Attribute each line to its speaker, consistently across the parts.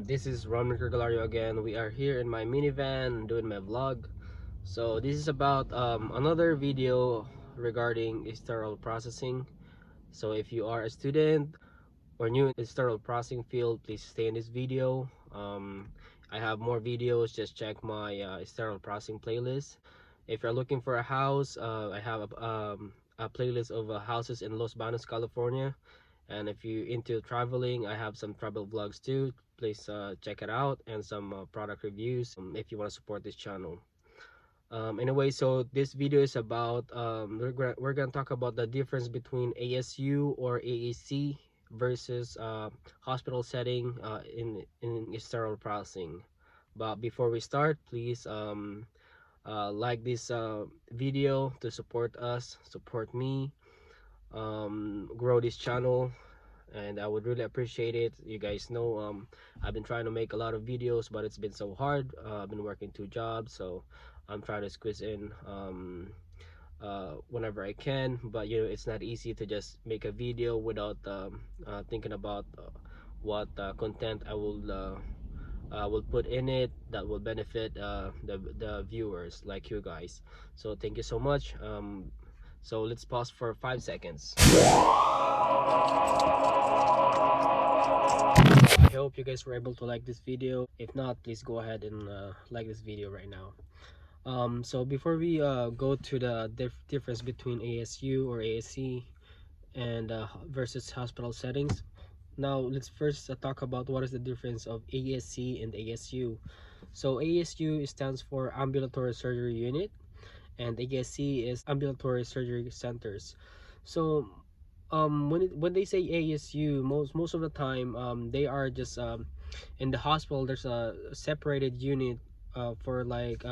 Speaker 1: This is Ron Galario again. We are here in my minivan doing my vlog. So this is about another video regarding sterile processing. So if you are a student or new in the sterile processing field, please stay in this video. I have more videos. Just check my sterile processing playlist. If you're looking for a house, I have a playlist of houses in Los Banos, California. And if you're into traveling, I have some travel vlogs too. Please check it out, and some product reviews if you want to support this channel. Anyway, so this video is about we're gonna talk about the difference between ASU or AAC versus hospital setting in sterile processing. But before we start, please like this video to support us, support me, grow this channel, and I would really appreciate it. You guys know I've been trying to make a lot of videos, but it's been so hard. I've been working 2 jobs, so I'm trying to squeeze in whenever I can, but it's not easy to just make a video without thinking about what content I will put in it that will benefit the viewers like you guys. So thank you so much. So let's pause for 5 seconds. I hope you guys were able to like this video. If not, please go ahead and like this video right now. So before we go to the difference between ASU or ASC and versus hospital settings, now let's first talk about what is the difference of ASC and ASU. So ASU stands for Ambulatory Surgery Unit, and ASC is Ambulatory Surgery Centers. So when they say ASU, most of the time they are just in the hospital. There's a separated unit for like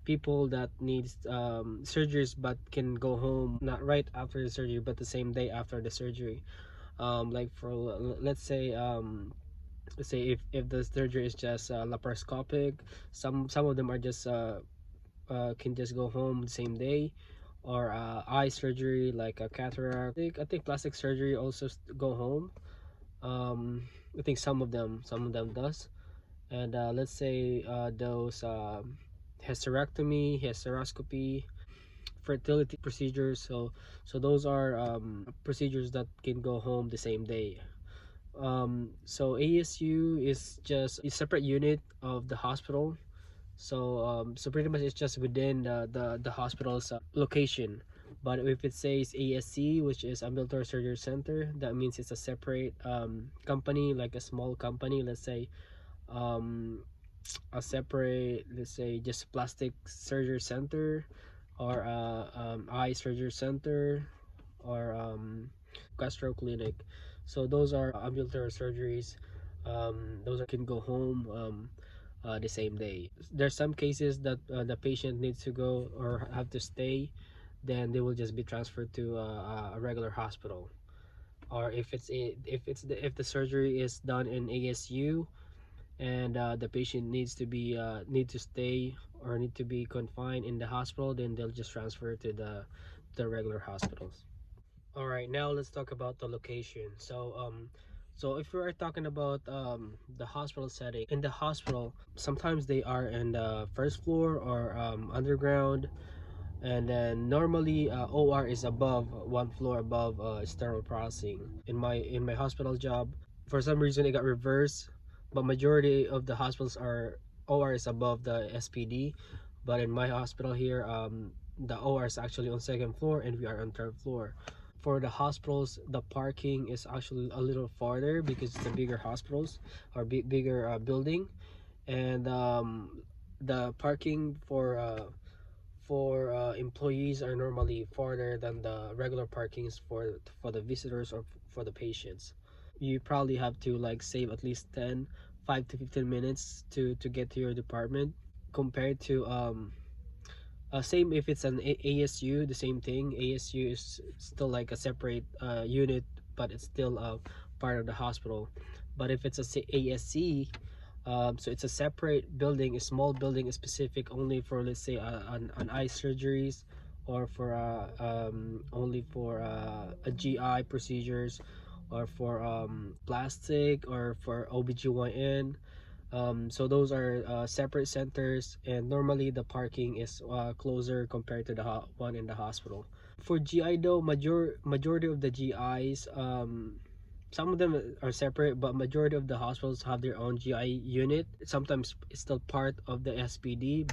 Speaker 1: people that needs surgeries but can go home not right after the surgery but the same day after the surgery. Like for let's say if the surgery is just laparoscopic, some of them are just can just go home the same day, or eye surgery like a cataract. I think plastic surgery also go home. I think some of them does. And let's say those hysteroscopy, fertility procedures. So those are procedures that can go home the same day. So ASU is just a separate unit of the hospital. So pretty much it's just within the hospital's location. But if it says ASC, which is Ambulatory Surgery Center, that means it's a separate company, like a small company. Let's say um, a separate, let's say just plastic surgery center, or eye surgery center, or gastro clinic. So those are ambulatory surgeries. Those can go home the same day. There's some cases that the patient needs to go or have to stay, then they will just be transferred to a regular hospital. Or if the surgery is done in ASU, and the patient need to stay or need to be confined in the hospital, then they'll just transfer to the regular hospitals. All right, now let's talk about the location. So if we are talking about the hospital setting, in the hospital, sometimes they are in the first floor or underground, and then normally OR is above, one floor above sterile processing. In my hospital job, for some reason it got reversed, but majority of the hospitals are OR is above the SPD. But in my hospital here, the OR is actually on second floor and we are on third floor. For the hospitals, the parking is actually a little farther because it's a bigger hospitals or bigger building. And the parking for employees are normally farther than the regular parkings for the visitors or for the patients. You probably have to like save at least 5 to 15 minutes to get to your department, compared to same if it's an ASU. The same thing. ASU is still like a separate unit, but it's still part of the hospital. But if it's a ASC, so it's a separate building, a small building, specific only for, let's say, an eye surgeries, or for only for a GI procedures, or for plastic or for OBGYN. So those are separate centers, and normally the parking is closer compared to the one in the hospital. For GI though, majority of the GIs, some of them are separate, but majority of the hospitals have their own GI unit. Sometimes it's still part of the SPD,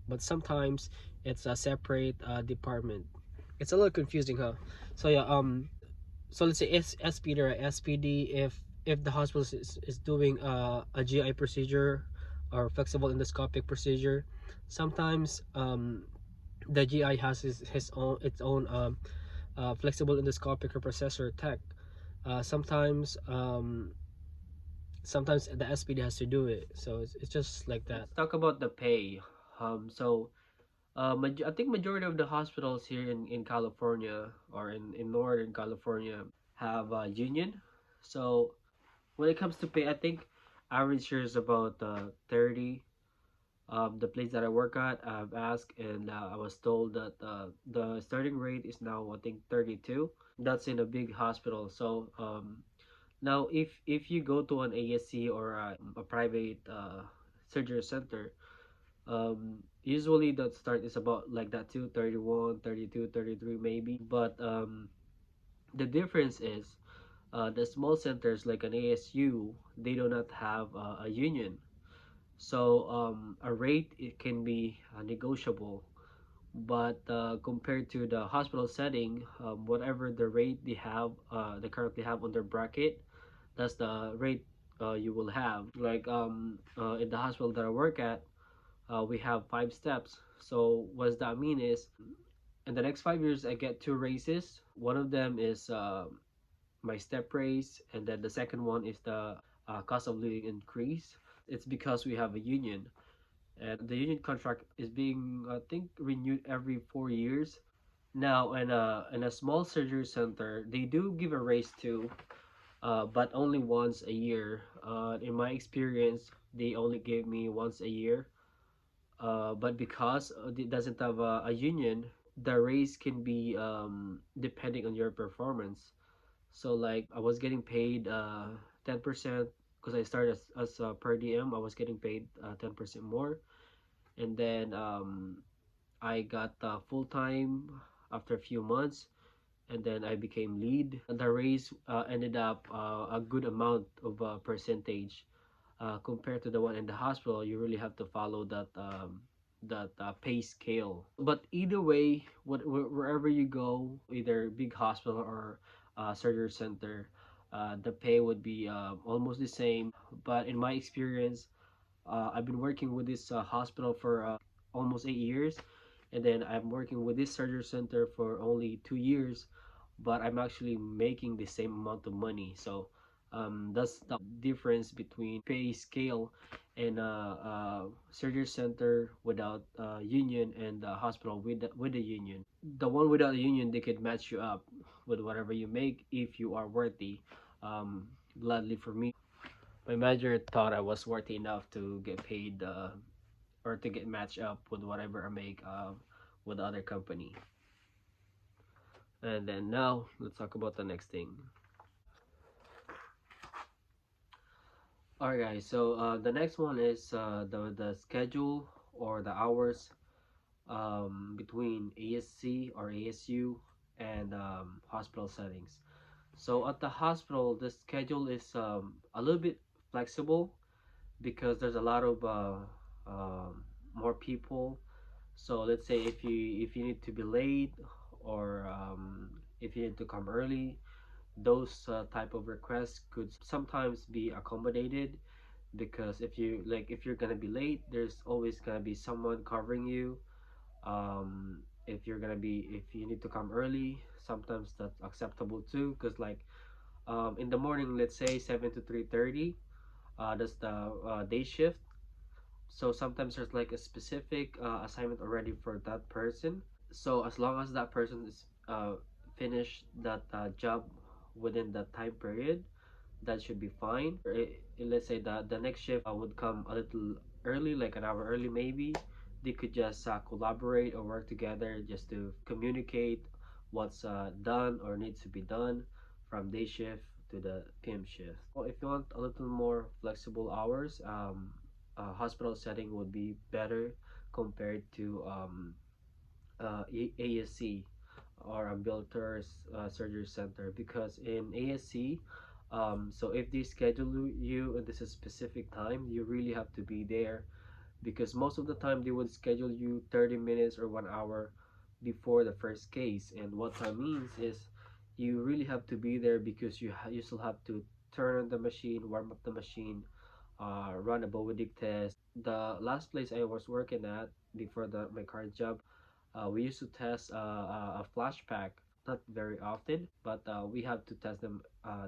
Speaker 1: but sometimes it's a separate department. It's a little confusing, huh? So yeah, so let's say SPD, right? SPD, if the hospital is doing a GI procedure or flexible endoscopic procedure, sometimes the GI has his own its own flexible endoscopic or processor tech. Sometimes sometimes the SPD has to do it, so it's just like that. Let's talk about the pay. So I think majority of the hospitals here in California or in Northern California have a union. So when it comes to pay, I think average here is about 30. The place that I work at, I've asked and I was told that the starting rate is now I think 32. That's in a big hospital. So now if you go to an ASC or a private surgery center, usually the start is about like that too, 31, 32, 33 maybe. But the difference is the small centers like an ASU, they do not have a union. So a rate it can be negotiable, but compared to the hospital setting, whatever the rate they currently have on their bracket, that's the rate you will have. Like in the hospital that I work at, we have 5 steps. So what does that mean is, in the next 5 years, I get 2 raises. One of them is my step raise, and then the second one is the cost of living increase. It's because we have a union, and the union contract is being I think renewed every 4 years. Now in a small surgery center, they do give a raise too, but only once a year. In my experience, they only gave me once a year. But because it doesn't have a union, the raise can be depending on your performance. So like I was getting paid 10% because I started as a per diem. I was getting paid 10% more, and then I got full time after a few months, and then I became lead. The raise ended up a good amount of percentage compared to the one in the hospital. You really have to follow that pay scale. But either way, wherever you go, either big hospital or surgery center, the pay would be almost the same. But in my experience, I've been working with this hospital for almost 8 years, and then I'm working with this surgery center for only 2 years, but I'm actually making the same amount of money. So that's the difference between pay scale and surgery center without union and hospital with the union. The one without a union, they could match you up with whatever you make if you are worthy. Gladly for me, my manager thought I was worthy enough to get paid or to get matched up with whatever I make with the other company. And then now let's talk about the next thing. Alright guys, so the next one is the schedule or the hours between ASC or ASU and hospital settings. So at the hospital, the schedule is a little bit flexible because there's a lot of more people. So let's say if you need to be late or if you need to come early, those type of requests could sometimes be accommodated, because if you're gonna be late, there's always gonna be someone covering you. If you need to come early, sometimes that's acceptable too, because like in the morning, let's say 7 to 3:30, that's the day shift. So sometimes there's like a specific assignment already for that person. So as long as that person is finish that job within that time period, that should be fine. Let's say that the next shift would come a little early, like an hour early maybe. They could just collaborate or work together just to communicate what's done or needs to be done. from day shift to the PM shift. Well, if you want a little more flexible hours, a hospital setting would be better compared to ASC or ambulatory surgery center, because in ASC, so if they schedule you at this specific time, you really have to be there, because most of the time they would schedule you 30 minutes or 1 hour before the first case. And what that means is you really have to be there, because you still have to turn on the machine, warm up the machine, run a Bowidic test. The last place I was working at before my current job, we used to test a flash pack, not very often, but we have to test them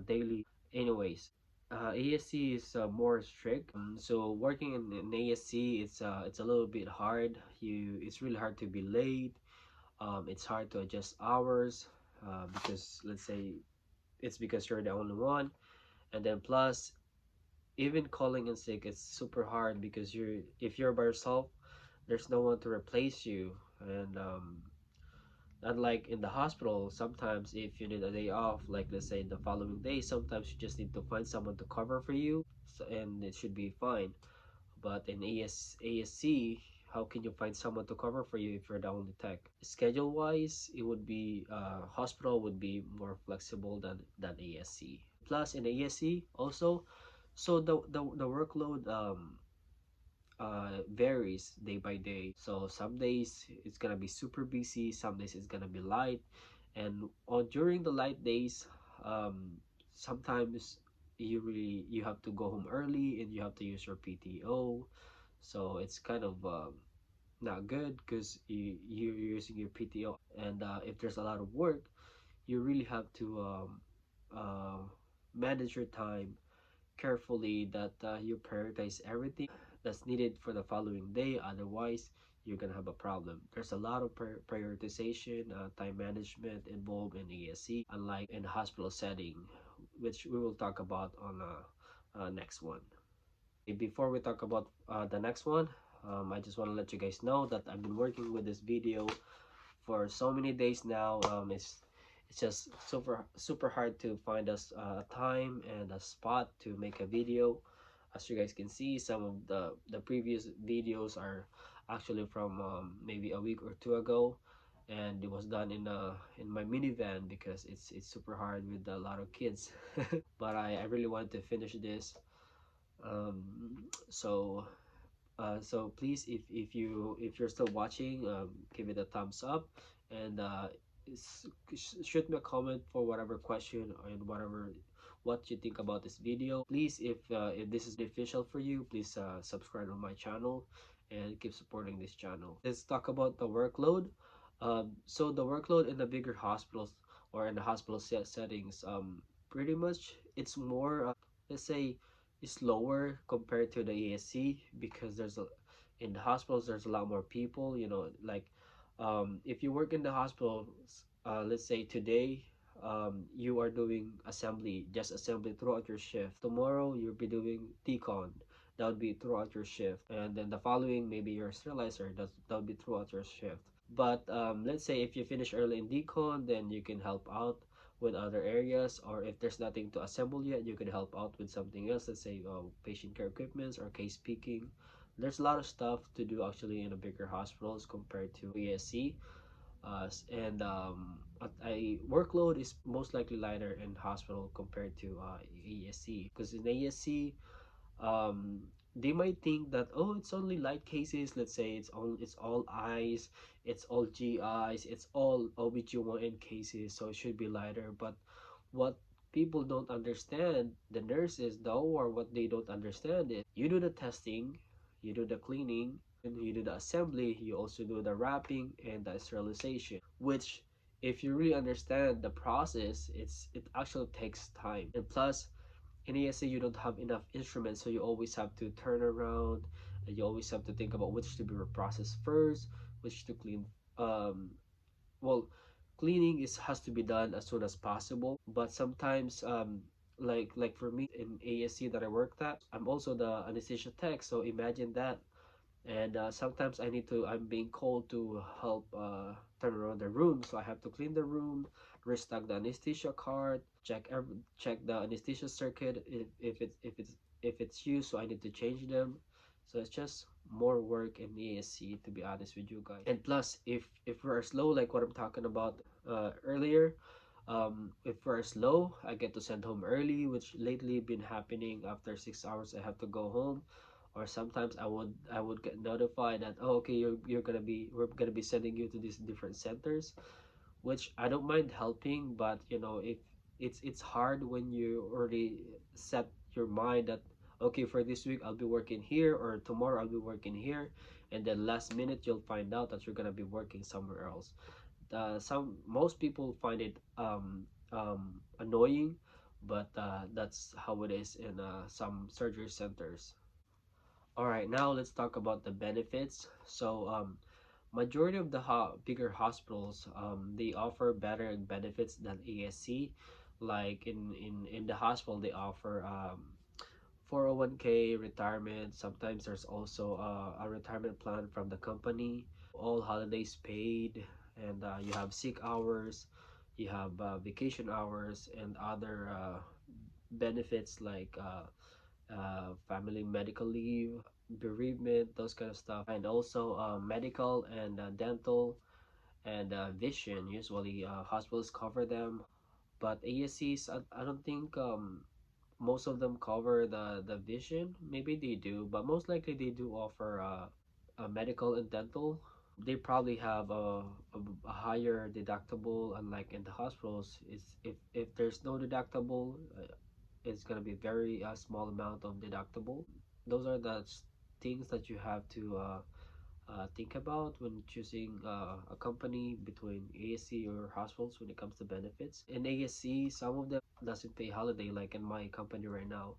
Speaker 1: daily anyways. ASC is more strict. So working in ASC, it's a little bit hard. It's really hard to be late. It's hard to adjust hours, because let's say it's because you're the only one, and then plus even calling in sick, it's super hard, because if you're by yourself, there's no one to replace you. And unlike in the hospital, sometimes if you need a day off, like let's say the following day, sometimes you just need to find someone to cover for you, so, and it should be fine. But in ASC, how can you find someone to cover for you if you're the only tech? Schedule wise, it would be hospital would be more flexible than ASC. Plus in ASC also, so the workload varies day by day. So some days it's gonna be super busy, some days it's gonna be light, and on during the light days, sometimes you have to go home early and you have to use your PTO. So it's kind of not good, because you're using your PTO, and if there's a lot of work, you really have to uh, manage your time carefully, that you prioritize everything that's needed for the following day. Otherwise, you're gonna have a problem. There's a lot of prioritization, time management involved in ASC, unlike in hospital setting, which we will talk about on next one. Before we talk about the next one, I just want to let you guys know that I've been working with this video for so many days now. It's just super hard to find us a time and a spot to make a video. As you guys can see, some of the previous videos are actually from maybe a week or two ago, and it was done in my minivan, because it's super hard with a lot of kids. But I really wanted to finish this. um, so so please, if you're still watching, give it a thumbs up, and shoot me a comment for whatever question and whatever what you think about this video. Please, if this is beneficial for you, please subscribe on my channel and keep supporting this channel. Let's talk about the workload. So the workload in the bigger hospitals, or in the hospital settings, pretty much it's more, let's say, is lower compared to the ASC, because in the hospitals there's a lot more people, like if you work in the hospital, let's say today, you are doing assembly, just assembly throughout your shift. Tomorrow you'll be doing decon, that would be throughout your shift, and then the following maybe your sterilizer, that would be throughout your shift. But let's say if you finish early in decon, then you can help out with other areas, or if there's nothing to assemble yet, you can help out with something else. Let's say patient care equipments or case picking. There's a lot of stuff to do actually in a bigger hospitals compared to ASC. And I workload is most likely lighter in hospital compared to ASC, because in ASC, um, they might think that, oh, it's only light cases. Let's say it's all eyes, it's all GIs, it's all OBGYN cases, so it should be lighter. But what people don't understand, the nurses, the OR, what they don't understand is you do the testing, you do the cleaning, and you do the assembly, you also do the wrapping and the sterilization, which if you really understand the process, it actually takes time. And plus, in ASA you don't have enough instruments, so you always have to turn around, and you always have to think about which to be reprocessed first, which to clean. um well, cleaning has to be done as soon as possible, but sometimes like for me in ASC that I worked at, I'm also the anesthesia tech, so imagine that. And sometimes I'm being called to help turn around the room, so I have to clean the room, restock the anesthesia cart, check the anesthesia circuit if it's used, so I need to change them. So it's just more work in ASC, to be honest with you guys. And plus, if we're slow, like what I'm talking about earlier, if we're slow, I get to send home early, which lately been happening. After 6 hours I have to go home. Or sometimes I would get notified that, oh, okay, we're gonna be sending you to these different centers, which I don't mind helping. But if it's hard when you already set your mind that, okay, for this week I'll be working here, or tomorrow I'll be working here, and then last minute you'll find out that you're gonna be working somewhere else. Most people find it annoying, but that's how it is in some surgery centers. All right, now let's talk about the benefits. So, majority of the bigger hospitals, they offer better benefits than ASC. Like in the hospital, they offer 401k, retirement. Sometimes there's also a retirement plan from the company. All holidays paid, and you have sick hours, you have vacation hours, and other benefits like family medical leave, bereavement, those kind of stuff, and also medical and dental and vision. Usually, hospitals cover them, but ASCs, I don't think most of them cover the vision. Maybe they do, but most likely they do offer a medical and dental. They probably have a higher deductible, unlike in the hospitals. Is if there's no deductible, it's gonna be very small amount of deductible. Those are the things that you have to think about when choosing a company between ASC or hospitals when it comes to benefits. In ASC, some of them doesn't pay holiday, like in my company right now.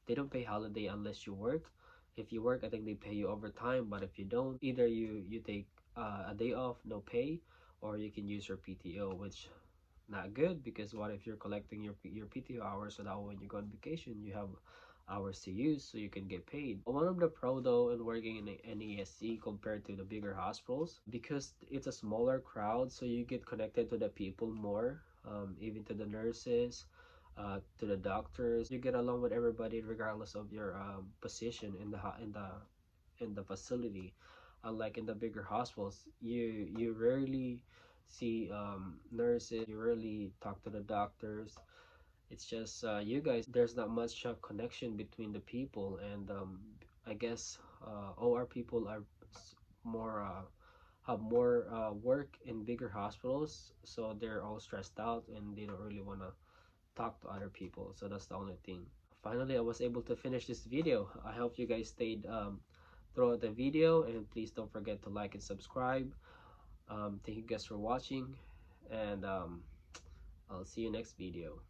Speaker 1: They don't pay holiday unless you work. If you work, I think they pay you overtime, but if you don't, either you take a day off, no pay, or you can use your PTO, which not good, because what if you're collecting your PTO hours, so that when you go on vacation you have hours to use, so you can get paid. One of the pro though in working in an ESC compared to the bigger hospitals, because it's a smaller crowd, so you get connected to the people more, even to the nurses, to the doctors. You get along with everybody regardless of your position in the facility. Unlike in the bigger hospitals, you rarely see nurses, you rarely talk to the doctors. It's just you guys. There's not much connection between the people, and I guess OR people are more have more work in bigger hospitals, so they're all stressed out and they don't really want to talk to other people. So that's the only thing. Finally, I was able to finish this video. I hope you guys stayed throughout the video, and please don't forget to like and subscribe. Thank you guys for watching, and I'll see you next video.